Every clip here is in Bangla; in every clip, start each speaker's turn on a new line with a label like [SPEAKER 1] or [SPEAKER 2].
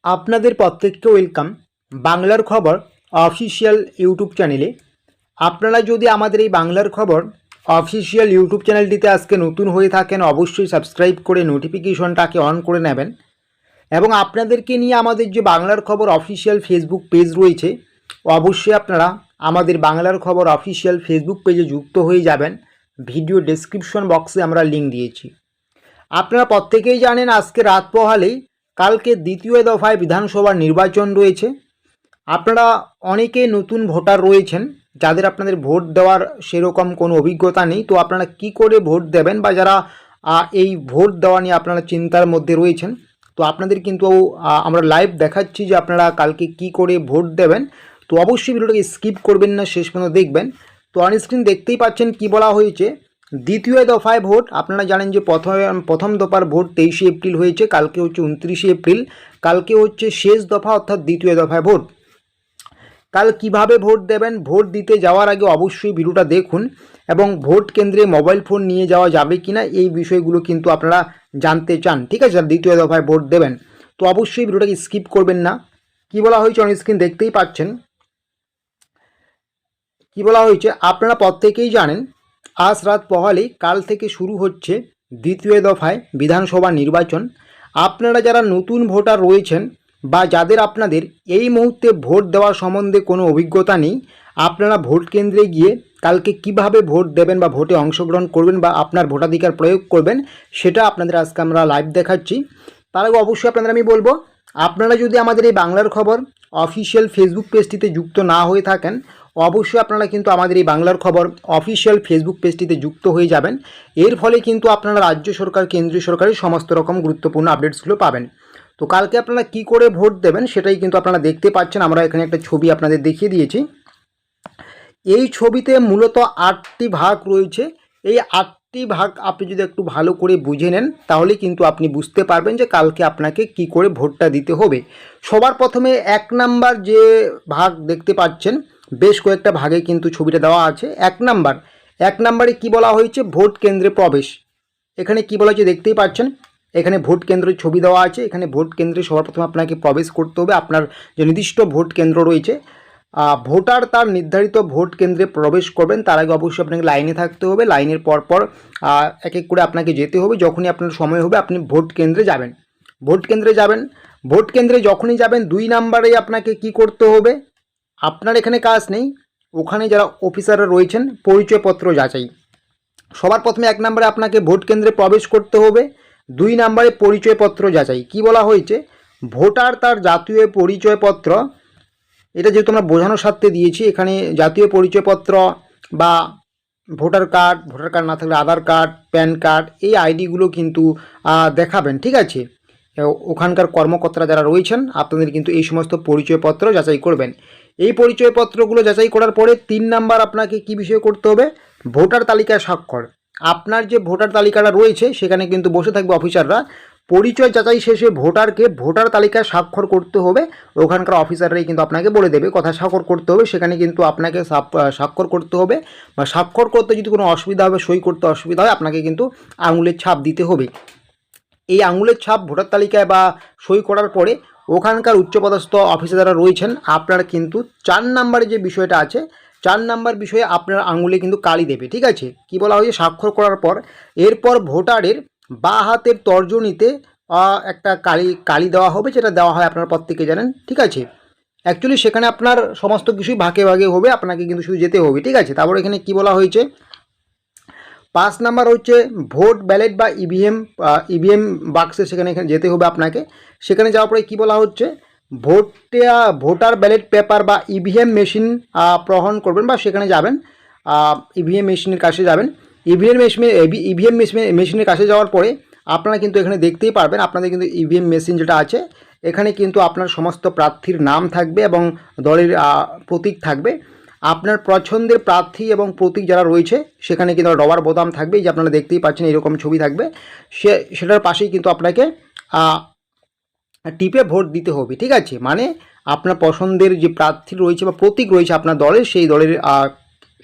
[SPEAKER 1] আপনাদের প্রত্যেককে ওয়েলকাম বাংলার খবর অফিসিয়াল ইউটিউব চ্যানেলে। আপনারা যদি আমাদের এই বাংলার খবর অফিসিয়াল ইউটিউব চ্যানেলটিতে আজকে নতুন হয়ে থাকেন, অবশ্যই সাবস্ক্রাইব করে নোটিফিকেশনটাকে অন করে নেবেন। এবং আপনাদেরকে নিয়ে আমাদের যে বাংলার খবর অফিসিয়াল ফেসবুক পেজ রয়েছে, অবশ্যই আপনারা আমাদের বাংলার খবর অফিসিয়াল ফেসবুক পেজে যুক্ত হয়ে যাবেন। ভিডিও ডেসক্রিপশন বক্সে আমরা লিঙ্ক দিয়েছি। আপনারা প্রত্যেকেই জানেন আজকে রাত পোহালেই কালকে দ্বিতীয় দফায় বিধানসভার নির্বাচন রয়েছে। আপনারা অনেকে নতুন ভোটার রয়েছেন, যাদের আপনাদের ভোট দেওয়ার সেরকম কোনো অভিজ্ঞতা নেই। তো আপনারা কি করে ভোট দেবেন, বা যারা এই ভোট দেওয়া নিয়ে আপনারা চিন্তার মধ্যে রয়েছেন, তো আপনাদের কিন্তু আমরা লাইভ দেখাচ্ছি যে আপনারা কালকে কি করে ভোট দেবেন। তো অবশ্যই ভিডিওটাকে স্কিপ করবেন না, শেষ পর্যন্ত দেখবেন। তো অন স্ক্রিন দেখতেই পাচ্ছেন কি বলা হয়েছে। দ্বিতীয় দফায় ভোট, আপনারা জানেন যে প্রথম দফার ভোট 23শে এপ্রিল হয়েছে, কালকে হচ্ছে 29শে এপ্রিল, কালকে হচ্ছে শেষ দফা অর্থাৎ দ্বিতীয় দফায় ভোট। কাল কিভাবে ভোট দেবেন, ভোট দিতে যাওয়ার আগে অবশ্যই ভিডিওটা দেখুন, এবং ভোট কেন্দ্রে মোবাইল ফোন নিয়ে যাওয়া যাবে কিনা এই বিষয়গুলো কিন্তু আপনারা জানতে চান, ঠিক আছে? দ্বিতীয় দফায় ভোট দেবেন তো অবশ্যই ভিডিওটাকে স্কিপ করবেন না। কি বলা হয়েছে অন স্ক্রিন দেখতেই পাচ্ছেন। কি বলা হয়েছে আপনারা প্রত্যেকেই জানেন, আজ রাত পোহালেই কাল থেকে শুরু হচ্ছে দ্বিতীয় দফায় বিধানসভা নির্বাচন। আপনারা যারা নতুন ভোটার রয়েছেন, বা যাদের আপনাদের এই মুহূর্তে ভোট দেওয়ার সম্বন্ধে কোনো অভিজ্ঞতা নেই, আপনারা ভোট কেন্দ্রে গিয়ে কালকে কিভাবে ভোট দেবেন বা ভোটে অংশগ্রহণ করবেন বা আপনার ভোটাধিকার প্রয়োগ করবেন, সেটা আপনাদের আজকে আমরা লাইভ দেখাচ্ছি। তার আগে অবশ্যই আপনাদের আমি বলবো, আপনারা যদি আমাদের এই বাংলার খবর অফিসিয়াল ফেসবুক পেজটিতে যুক্ত না হয়ে থাকেন, অবশ্যই আপনারা কিন্তু আমাদের এই বাংলার খবর অফিসিয়াল ফেসবুক পেজটিতে যুক্ত হয়ে যাবেন। এর ফলে কিন্তু আপনারা রাজ্য সরকার, কেন্দ্রীয় সরকারের সমস্ত রকম গুরুত্বপূর্ণ আপডেটসগুলো পাবেন। তো কালকে আপনারা কি করে ভোট দেবেন সেটাই কিন্তু আপনারা দেখতে পাচ্ছেন। আমরা এখানে একটা ছবি আপনাদের দেখিয়ে দিয়েছি। এই ছবিতে মূলত 8টি ভাগ রয়েছে। এই 8টি ভাগ আপনি যদি একটু ভালো করে বুঝে নেন, তাহলে কিন্তু আপনি বুঝতে পারবেন যে কালকে আপনাকে কি করে ভোটটা দিতে হবে। সবার প্রথমে 1 নাম্বার যে ভাগ দেখতে পাচ্ছেন, বেশ কয়েকটা ভাগে কিন্তু ছবিটা দেওয়া আছে। 1 নাম্বারে কি বলা হয়েছে, ভোট কেন্দ্রে প্রবেশ। এখানে কি বলা হয়েছে দেখতেই পাচ্ছেন, এখানে ভোট কেন্দ্রের ছবি দেওয়া আছে। এখানে ভোট কেন্দ্রে সবার প্রথমে আপনাকে প্রবেশ করতে হবে। আপনার যে নির্দিষ্ট ভোট কেন্দ্র রয়েছে, ভোটার তার নির্ধারিত ভোট কেন্দ্রে প্রবেশ করবেন, তার আগে অবশ্যই আপনাকে লাইনে থাকতে হবে। লাইনের পরপর এক এক করে আপনাকে যেতে হবে। যখনই আপনার সময় হবে আপনি ভোট কেন্দ্রে যাবেন। ভোট কেন্দ্রে যখনই যাবেন, 2 নাম্বারে আপনাকে কি করতে হবে, আপনার এখানে কাজ নেই, ওখানে যারা অফিসাররা রয়েছেন পরিচয়পত্র যাচাই। সবার প্রথমে 1 নাম্বারে আপনাকে ভোট কেন্দ্রে প্রবেশ করতে হবে। 2 নাম্বারে পরিচয়পত্র যাচাই। কি বলা হয়েছে, ভোটার তার জাতীয় পরিচয়পত্র, এটা যেহেতু আমরা বোঝানোর স্বার্থে দিয়েছি, এখানে জাতীয় পরিচয়পত্র বা ভোটার কার্ড না থাকলে আধার কার্ড, প্যান কার্ড, এই আইডিগুলো কিন্তু দেখাবেন, ঠিক আছে? ওখানকার কর্মকর্তারা যারা রয়েছেন আপনাদের কিন্তু এই সমস্ত পরিচয়পত্র যাচাই করবেন। এই পরিচয়পত্রগুলো যাচাই করার পরে 3 নাম্বার আপনাকে কি বিষয় করতে হবে, ভোটার তালিকায় স্বাক্ষর। আপনার যে ভোটার তালিকাটা রয়েছে সেখানে কিন্তু বসে থাকবে অফিসাররা। পরিচয় যাচাই শেষে ভোটারকে ভোটার তালিকায় স্বাক্ষর করতে হবে। ওখানকার অফিসাররাই কিন্তু আপনাকে বলে দেবে কোথায় স্বাক্ষর করতে হবে। সেখানে কিন্তু আপনাকে স্বাক্ষর করতে হবে, বা স্বাক্ষর করতে যদি কোনো অসুবিধা হবে, সই করতে অসুবিধা হয়, আপনাকে কিন্তু আঙুলের ছাপ দিতে হবে। এই আঙুলের ছাপ ভোটার তালিকায় বা সই করার পরে ওখানকার উচ্চপদস্থ অফিসার যারা রয়েছেন, আপনারা কিন্তু 4 নাম্বারে যে বিষয়টা আছে, 4 নাম্বার বিষয়ে আপনার আঙুলে কিন্তু কালি দেবে, ঠিক আছে? কি বলা হয়েছে, স্বাক্ষর করার পর এরপর ভোটারের বাঁ হাতের তর্জনীতে একটা কালি দেওয়া হবে, যেটা দেওয়া হয় আপনারা প্রত্যেকে জানেন, ঠিক আছে? অ্যাকচুয়ালি সেখানে আপনার সমস্ত কিছুই ভাগে ভাগে হবে, আপনাকে কিন্তু শুধু যেতে হবে, ঠিক আছে? তারপর এখানে কি বলা হয়েছে, 5 নাম্বার হচ্ছে ভোট ব্যালেট বা ইভিএম বাক্সে, সেখানে যেতে হবে আপনাকে। সেখানে যাওয়ার পরে কী বলা হচ্ছে, ভোটার ব্যালেট পেপার বা ইভিএম মেশিন গ্রহণ করবেন, বা সেখানে যাবেন, ইভিএম মেশিনের কাছে যাবেন। ইভিএম মেশিনের কাছে যাওয়ার পরে আপনারা কিন্তু এখানে দেখতেই পারবেন, আপনাদের কিন্তু ইভিএম মেশিন যেটা আছে, এখানে কিন্তু আপনার সমস্ত প্রার্থীর নাম থাকবে এবং দলের প্রতীক থাকবে। আপনার পছন্দের প্রার্থী এবং প্রতীক যারা রয়েছে সেখানে কিন্তু রবার বোতাম থাকবে, এই যে আপনারা দেখতেই পাচ্ছেন এরকম ছবি থাকবে। সেটার পাশেই কিন্তু আপনাকে টিপে ভোট দিতে হবে, ঠিক আছে? মানে আপনার পছন্দের যে প্রার্থী রয়েছে বা প্রতীক রয়েছে আপনার দলের, সেই দলের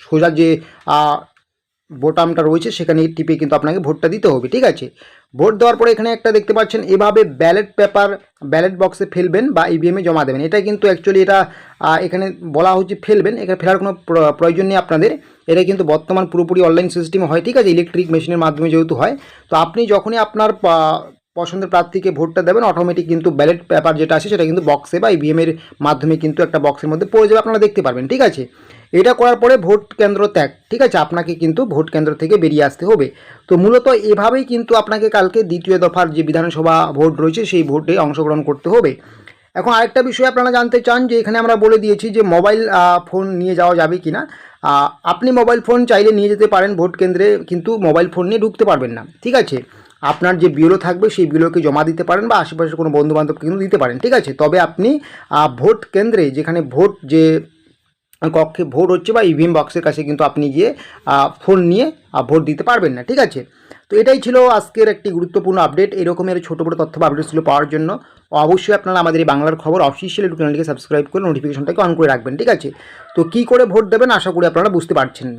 [SPEAKER 1] সোজা যে বোতামটা রয়েছে সেখানে টিপে কিন্তু আপনাকে ভোটটা দিতে হবে, ঠিক আছে। ভোট দেওয়ার পরে এখানে একটা দেখতে পাচ্ছেন এভাবে ব্যালট পেপার ব্যালট বক্সে ফেলবেন বা ইভিএমে জমা দেবেন। এটা কিন্তু অ্যাকচুয়ালি এটা এখানে বলা হচ্ছে ফেলবেন, এখানে ফেলার কোনো প্রয়োজন নেই আপনাদের। এটা কিন্তু বর্তমান পুরোপুরি অনলাইন সিস্টেম হয়, ঠিক আছে, ইলেকট্রিক মেশিনের মাধ্যমে যেহেতু হয়। তো আপনি যখনই আপনার পছন্দের প্রার্থীকে ভোটটা দেবেন অটোমেটিক কিন্তু ব্যালট পেপার যেটা আছে সেটা কিন্তু বক্সে বা ইভিএমের মাধ্যমে কিন্তু একটা বক্সের মধ্যে পড়ে যাবে, আপনারা দেখতে পারবেন, ঠিক আছে। এটা করার পরে ভোট কেন্দ্র ত্যাগ, ঠিক আছে, আপনাকে কিন্তু ভোট কেন্দ্র থেকে বেরিয়ে আসতে হবে। তো মূলত এভাবেই কিন্তু আপনাকে কালকে দ্বিতীয় দফার যে বিধানসভা ভোট রয়েছে সেই ভোটে অংশগ্রহণ করতে হবে। এখন আরেকটা বিষয় আপনারা জানতে চান যে এখানে আমরা বলে দিয়েছি যে মোবাইল ফোন নিয়ে যাওয়া যাবে কি না। আপনি মোবাইল ফোন চাইলে নিয়ে যেতে পারেন ভোট কেন্দ্রে, কিন্তু মোবাইল ফোন নিয়ে ঢুকতে পারবেন না, ঠিক আছে। আপনার যে বিএলও থাকবে সেই বিএলওকে জমা দিতে পারেন বা আশেপাশে কোনো বন্ধুবান্ধবকে কিন্তু দিতে পারেন, ঠিক আছে। তবে আপনি ভোট কেন্দ্রে যেখানে ভোট যে কক্ষে ভোট হচ্ছে বা ইভিএম বক্সের কাছে কিন্তু আপনি গিয়ে ফোন নিয়ে ভোট দিতে পারবেন না, ঠিক আছে। তো এটাই ছিল আজকের একটি গুরুত্বপূর্ণ আপডেট। এরকমের ছোটো বড়ো তথ্য বা আপডেটসগুলো পাওয়ার জন্য অবশ্যই আপনারা আমাদের এই বাংলার খবর অফিসিয়াল ইউটিউব চ্যানেলটিকে সাবস্ক্রাইব করে নোটিফিকেশনটাকে অন করে রাখবেন, ঠিক আছে। তো কী করে ভোট দেবেন আশা করি আপনারা বুঝতে পারছেন।